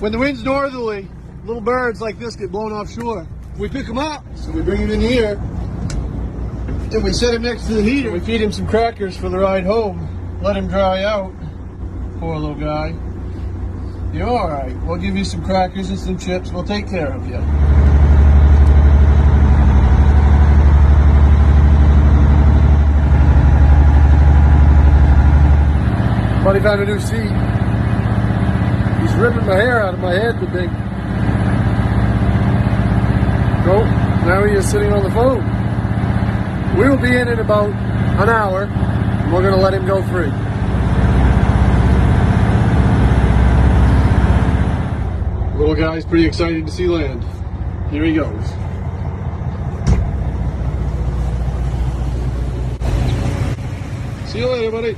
When the wind's northerly, little birds like this get blown offshore. We pick them up, so we bring him in here, and we set him next to the heater. We feed him some crackers for the ride home. Let him dry out. Poor little guy. You're all right. We'll give you some crackers and some chips. We'll take care of you. Buddy found a new seat. He's ripping my hair out of my head, the big. Nope, now he is sitting on the phone. We will be in about an hour, and we're going to let him go free. Little guy's pretty excited to see land. Here he goes. See you later, buddy.